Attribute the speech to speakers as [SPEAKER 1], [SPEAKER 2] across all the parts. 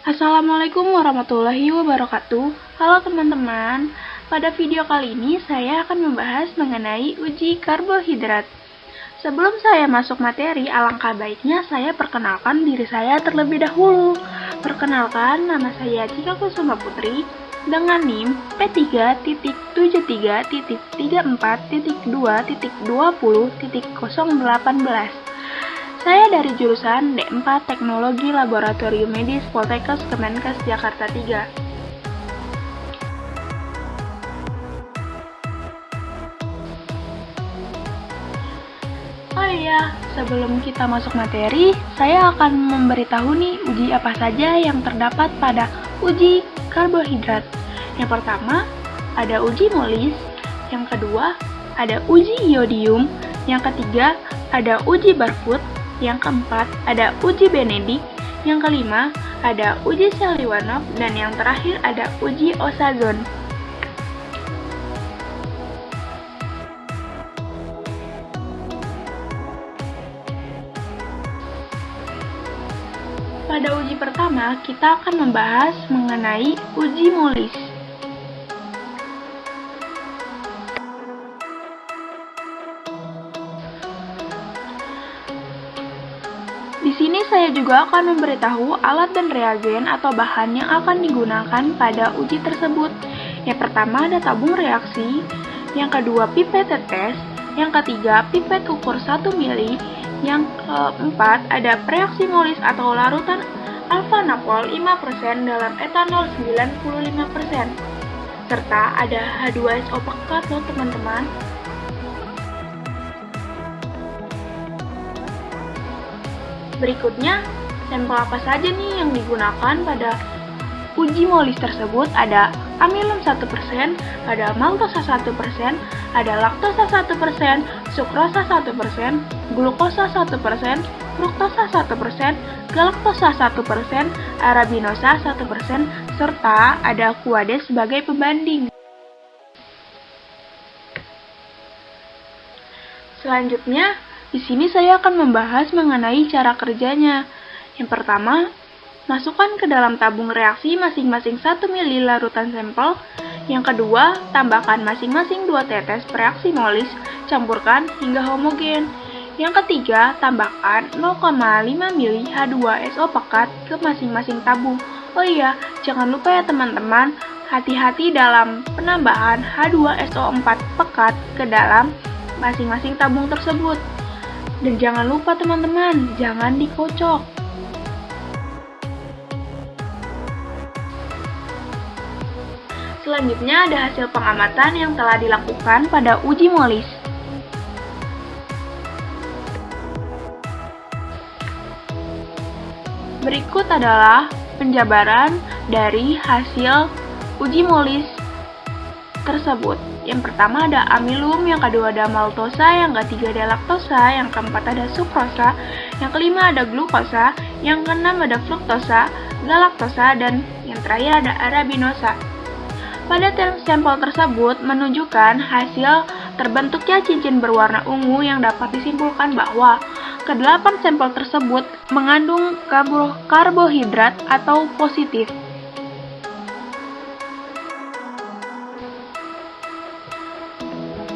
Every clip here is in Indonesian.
[SPEAKER 1] Assalamualaikum warahmatullahi wabarakatuh. Halo teman-teman, pada video kali ini saya akan membahas mengenai uji karbohidrat. Sebelum saya masuk materi, alangkah baiknya saya perkenalkan diri saya terlebih dahulu. Perkenalkan, nama saya Cika Kusuma Putri dengan NIM P3.73.34.2.20.18. Saya dari jurusan D4 Teknologi Laboratorium Medis Poltekkes Kemenkes Jakarta 3. Oh iya, sebelum kita masuk materi, saya akan memberitahu nih uji apa saja yang terdapat pada uji karbohidrat. Yang pertama, ada uji molis. Yang kedua, ada uji iodium. Yang ketiga, ada uji Barfoot. Yang keempat, ada uji Benedict. Yang kelima, ada uji Seliwanov. Dan yang terakhir, ada uji Ozazon. Pada uji pertama, kita akan membahas mengenai uji molis. Di sini saya juga akan memberitahu alat dan reagen atau bahan yang akan digunakan pada uji tersebut. Yang pertama ada tabung reaksi, yang kedua pipet tetes, yang ketiga pipet ukur 1 mili, yang keempat ada preaksi molis atau larutan alfa napol 5% dalam etanol 95%, serta ada H2SO pekat loh teman-teman. Berikutnya, sampel apa saja nih yang digunakan pada uji molis tersebut? Ada amilum 1%, ada maltosa 1%, ada laktosa 1%, sukrosa 1%, glukosa 1%, fruktosa 1%, galaktosa 1%, arabinosa 1%, serta ada kuade sebagai pembanding. Selanjutnya, di sini saya akan membahas mengenai cara kerjanya. Yang pertama, masukkan ke dalam tabung reaksi masing-masing 1 ml larutan sampel. Yang kedua, tambahkan masing-masing 2 tetes preaksi molis, campurkan hingga homogen. Yang ketiga, tambahkan 0,5 ml H2SO pekat ke masing-masing tabung. Oh iya, jangan lupa ya teman-teman, hati-hati dalam penambahan H2SO4 pekat ke dalam masing-masing tabung tersebut. Dan jangan lupa teman-teman, jangan dikocok. Selanjutnya ada hasil pengamatan yang telah dilakukan pada uji molis. Berikut adalah penjabaran dari hasil uji molis tersebut. Yang pertama ada amilum, yang kedua ada maltosa, yang ketiga ada laktosa, yang keempat ada sukrosa, yang kelima ada glukosa, yang keenam ada fruktosa, galaktosa, dan yang terakhir ada arabinosa. Pada sampel tersebut menunjukkan hasil terbentuknya cincin berwarna ungu yang dapat disimpulkan bahwa ke-8 sampel tersebut mengandung karbohidrat atau positif.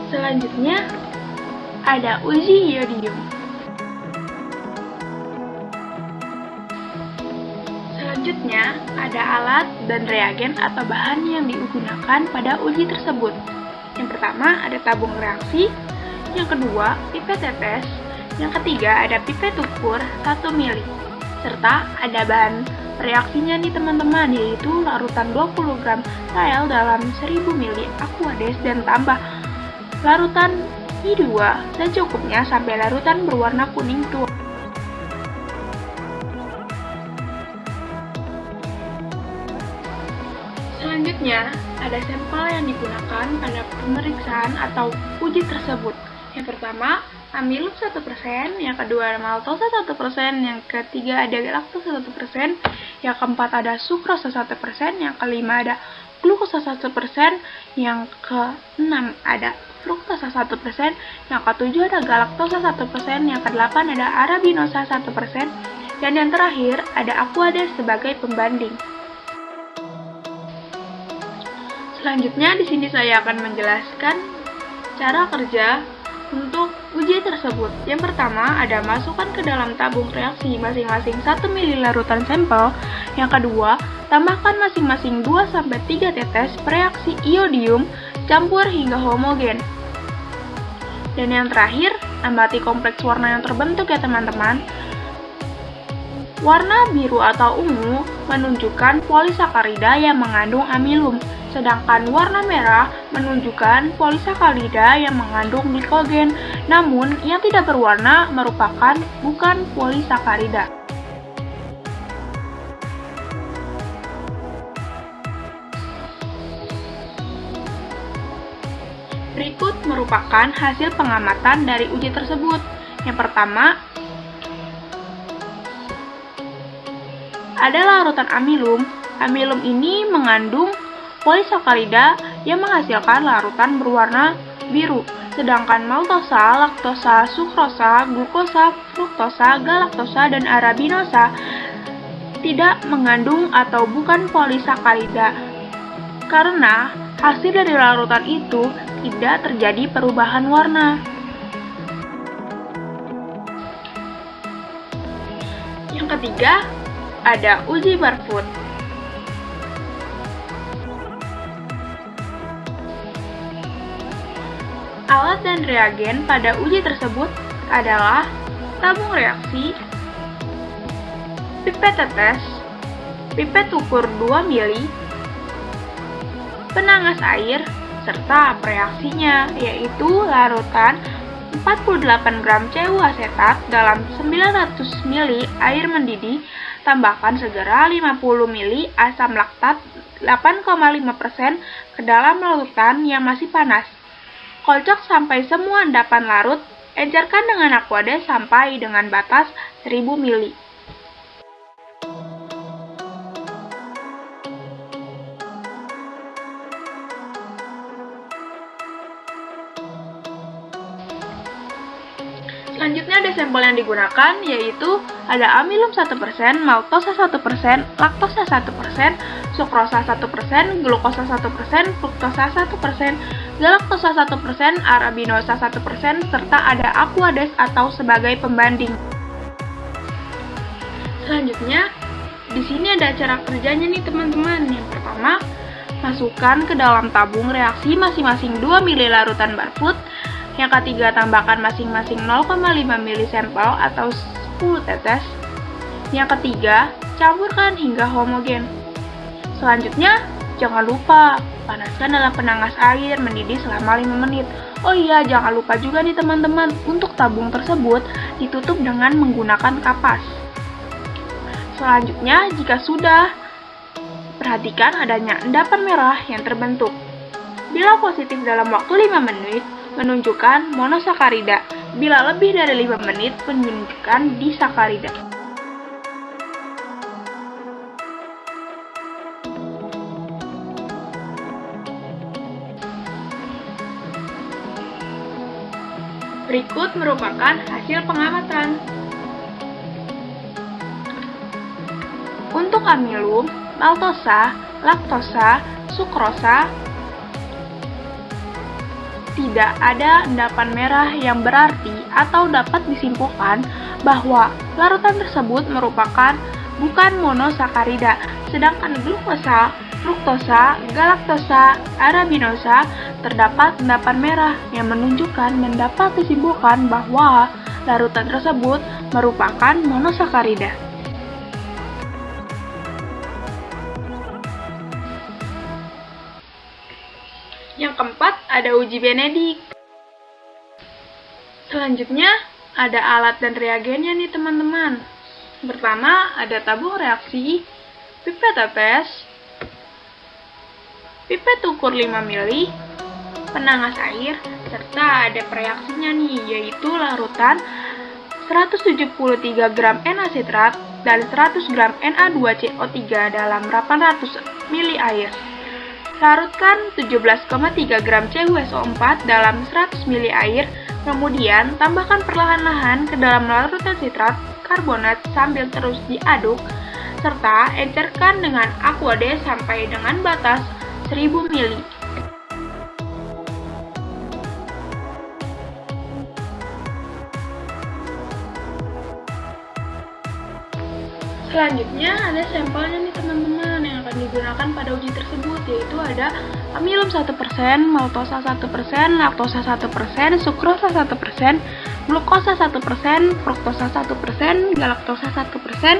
[SPEAKER 1] Selanjutnya, ada uji iodium. Selanjutnya, ada alat dan reagen atau bahan yang digunakan pada uji tersebut. Yang pertama, ada tabung reaksi. Yang kedua, pipet tetes. Yang ketiga, ada pipet ukur 1 mili. Serta ada bahan reaksinya nih teman-teman, yaitu larutan 20 gram sael dalam 1000 mili aquades dan tambah larutan I2 dan cukupnya sampai larutan berwarna kuning tua. Selanjutnya, ada sampel yang digunakan pada pemeriksaan atau uji tersebut. Yang pertama, amilum 1%, yang kedua ada maltosa 1%, yang ketiga ada galaktosa 1%, yang keempat ada sukrosa 1%, yang kelima ada glukosa 1%, yang keenam ada fruktosa 1%, yang ketujuh ada galaktosa 1%, yang kedelapan ada arabinosa 1%, Dan yang terakhir, ada Aquades sebagai pembanding. Selanjutnya, di sini saya akan menjelaskan cara kerja untuk uji tersebut. Yang pertama, ada masukkan ke dalam tabung reaksi masing-masing 1 ml larutan sampel. Yang kedua, tambahkan masing-masing 2-3 tetes reaksi iodium, campur hingga homogen. Dan yang terakhir, amati kompleks warna yang terbentuk ya teman-teman. Warna biru atau ungu menunjukkan polisakarida yang mengandung amilum, sedangkan warna merah menunjukkan polisakarida yang mengandung glikogen, namun yang tidak berwarna merupakan bukan polisakarida. Berikut merupakan hasil pengamatan dari uji tersebut. Yang pertama, ada larutan amilum. Amilum ini mengandung polisakarida yang menghasilkan larutan berwarna biru. Sedangkan maltosa, laktosa, sukrosa, glukosa, fruktosa, galaktosa, dan arabinosa tidak mengandung atau bukan polisakarida. Karena hasil dari larutan itu tidak terjadi perubahan warna. Yang ketiga, ada uji Barfoot. Alat dan reagen pada uji tersebut adalah tabung reaksi, pipet tetes, pipet ukur 2 ml, penangas air, serta reaksinya, yaitu larutan 48 gram CU asetat dalam 900 ml air mendidih. Tambahkan segera 50 ml asam laktat 8,5% ke dalam larutan yang masih panas. Kocok sampai semua endapan larut, encerkan dengan Aquades sampai dengan batas 1000 ml. Selanjutnya ada sampel yang digunakan, yaitu ada amilum 1%, maltosa 1%, laktosa 1%, sukrosa 1%, glukosa 1%, fruktosa 1%, galaktosa 1%, arabinosa 1%, serta ada Aquades atau sebagai pembanding. Selanjutnya, di sini ada cara kerjanya nih teman-teman. Yang pertama, masukkan ke dalam tabung reaksi masing-masing 2 ml larutan Barfoot. Yang ketiga, tambahkan masing-masing 0,5 ml sampel atau 10 tetes. Yang ketiga, campurkan hingga homogen. Selanjutnya, jangan lupa panaskan dalam penangas air mendidih selama 5 menit. Oh iya, jangan lupa juga nih teman-teman, untuk tabung tersebut ditutup dengan menggunakan kapas. Selanjutnya, jika sudah, perhatikan adanya endapan merah yang terbentuk. Bila positif dalam waktu 5 menit, menunjukkan monosakarida. Bila lebih dari 5 menit, menunjukkan disakarida. Berikut merupakan hasil pengamatan. Untuk amilum, maltosa, laktosa, sukrosa, tidak ada endapan merah yang berarti atau dapat disimpulkan bahwa larutan tersebut merupakan bukan monosakarida, sedangkan glukosa, fruktosa, galaktosa, arabinosa terdapat endapan merah yang menunjukkan dan dapat disimpulkan bahwa larutan tersebut merupakan monosakarida. Yang keempat, ada uji Benedict. Selanjutnya, ada alat dan reagennya nih teman-teman. Pertama, ada tabung reaksi, pipet tetes, pipet ukur 5 ml, penangas air, serta ada reaksinya nih, yaitu larutan 173 gram N-asitrat dan 100 gram Na2CO3 dalam 800 ml air. Larutkan 17,3 gram CuSO4 dalam 100 ml air, kemudian tambahkan perlahan-lahan ke dalam larutan sitrat karbonat sambil terus diaduk, serta encerkan dengan aquade sampai dengan batas 1000 ml. Selanjutnya ada sampelnya nih teman-teman yang akan digunakan pada uji tersebut, yaitu ada amilum 1%, maltosa 1%, laktosa 1%, sukrosa 1%, glukosa 1%, fruktosa 1%, galaktosa 1%,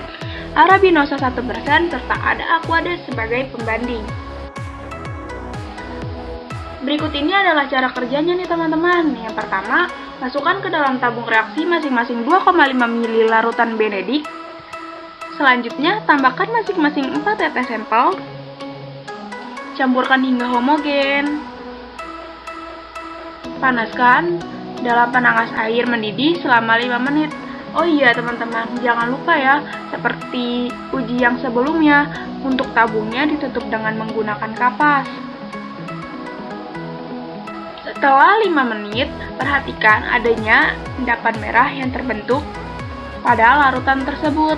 [SPEAKER 1] arabinosa 1%, serta ada aquade sebagai pembanding. Berikut ini adalah cara kerjanya nih teman-teman. Yang pertama, masukkan ke dalam tabung reaksi masing-masing 2,5 ml larutan benedik. Selanjutnya, tambahkan masing-masing 4 tetes sampel. Campurkan hingga homogen. Panaskan dalam penangas air mendidih selama 5 menit. Oh iya teman-teman, jangan lupa ya, seperti uji yang sebelumnya, untuk tabungnya ditutup dengan menggunakan kapas. Setelah 5 menit, perhatikan adanya endapan merah yang terbentuk pada larutan tersebut.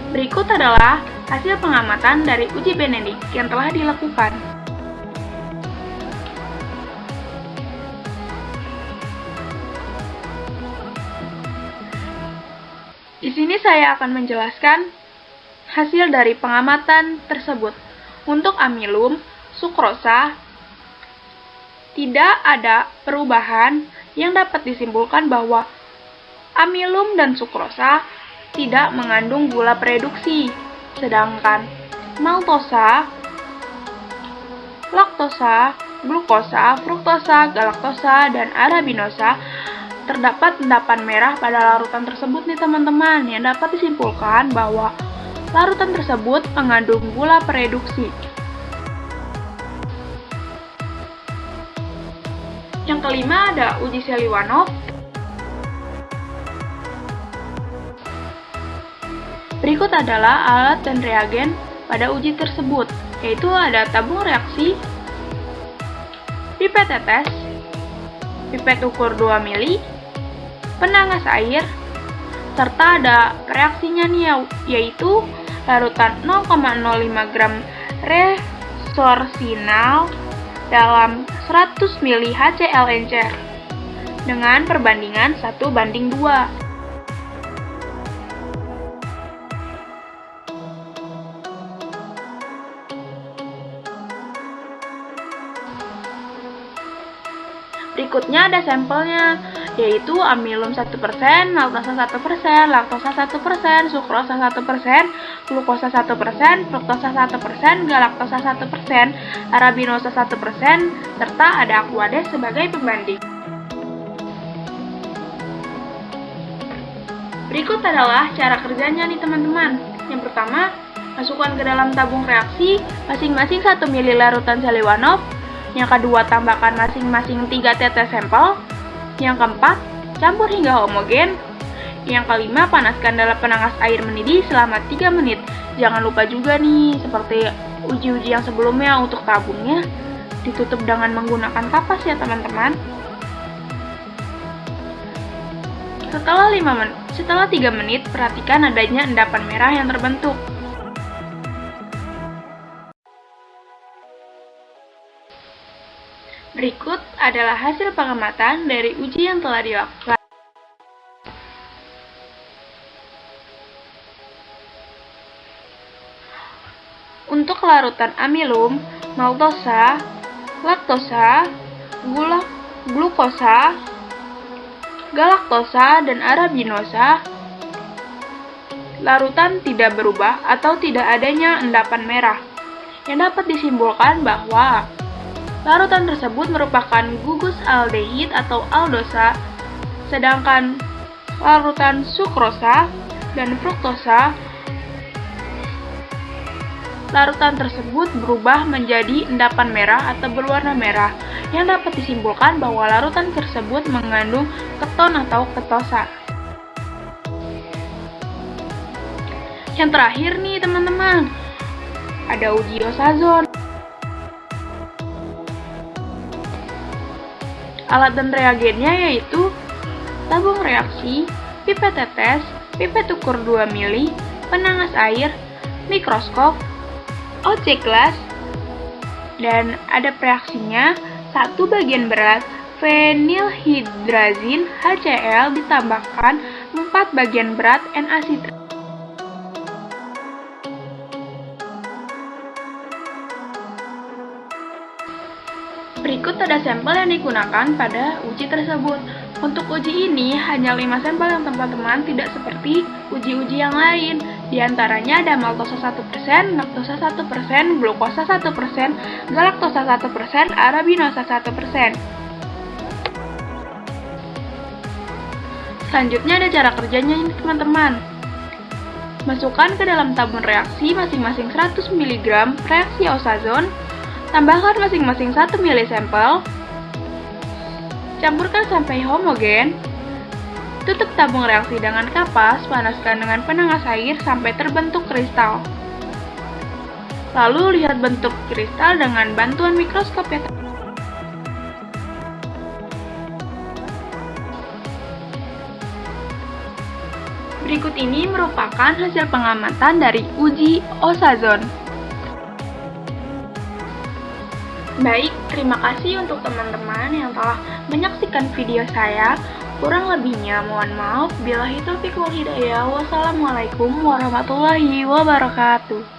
[SPEAKER 1] Berikut adalah hasil pengamatan dari uji benedik yang telah dilakukan. Di sini saya akan menjelaskan hasil dari pengamatan tersebut. Untuk amilum, sukrosa, tidak ada perubahan yang dapat disimpulkan bahwa amilum dan sukrosa tidak mengandung gula reduksi, sedangkan maltosa, laktosa, glukosa, fruktosa, galaktosa, dan arabinosa terdapat endapan merah pada larutan tersebut nih teman-teman, yang dapat disimpulkan bahwa larutan tersebut mengandung gula reduksi. Yang kelima ada uji Seliwanov. Berikut adalah alat dan reagen pada uji tersebut, yaitu ada tabung reaksi, pipet tetes, pipet ukur 2 ml, penangas air, serta ada reaksinya nih, yaitu larutan 0,05 gram resorcinal dalam 100 ml HCl encer dengan perbandingan 1:2. Berikutnya ada sampelnya, yaitu amilum 1%, maltosa 1%, laktosa 1%, sukrosa 1%, glukosa 1%, fruktosa 1%, galaktosa 1%, arabinosa 1%, serta ada aquade sebagai pembanding. Berikut adalah cara kerjanya nih teman-teman. Yang pertama, masukkan ke dalam tabung reaksi masing-masing 1 ml larutan Seliwanov. Yang kedua, tambahkan masing-masing 3 tetes sampel. Yang keempat, campur hingga homogen. Yang kelima, panaskan dalam penangas air mendidih selama 3 menit. Jangan lupa juga nih, seperti uji-uji yang sebelumnya, untuk tabungnya ditutup dengan menggunakan kapas ya teman-teman. Setelah 3 menit, perhatikan adanya endapan merah yang terbentuk. Berikut adalah hasil pengamatan dari uji yang telah dilakukan. Untuk larutan amilum, maltosa, laktosa, glukosa, galaktosa, dan arabinosa, larutan tidak berubah atau tidak adanya endapan merah, yang dapat disimpulkan bahwa larutan tersebut merupakan gugus aldehid atau aldosa, sedangkan larutan sukrosa dan fruktosa, larutan tersebut berubah menjadi endapan merah atau berwarna merah, yang dapat disimpulkan bahwa larutan tersebut mengandung keton atau ketosa. Yang terakhir nih teman-teman, ada uji ozon. Alat dan reagennya yaitu tabung reaksi, pipet tetes, pipet ukur 2 mili, penanas air, mikroskop, objek gelas, dan ada reaksinya 1 bagian berat fenilhydrazin HCl ditambahkan 4 bagian berat NaCl. Berikut ada sampel yang digunakan pada uji tersebut. Untuk uji ini, hanya 5 sampel yang teman-teman, tidak seperti uji-uji yang lain. Di antaranya ada maltosa 1%, laktosa 1%, glukosa 1%, galaktosa 1%, arabinosa 1%. Selanjutnya ada cara kerjanya ini teman-teman. Masukkan ke dalam tabung reaksi masing-masing 100 mg reaksi ozon. Tambahkan masing-masing 1 ml sampel. Campurkan sampai homogen. Tutup tabung reaksi dengan kapas, panaskan dengan penanas air sampai terbentuk kristal. Lalu lihat bentuk kristal dengan bantuan mikroskop ya. Berikut ini merupakan hasil pengamatan dari uji ozon. Baik, terima kasih untuk teman-teman yang telah menyaksikan video saya. Kurang lebihnya mohon maaf. Billahi taufiq wal hidayah. Wassalamualaikum warahmatullahi wabarakatuh.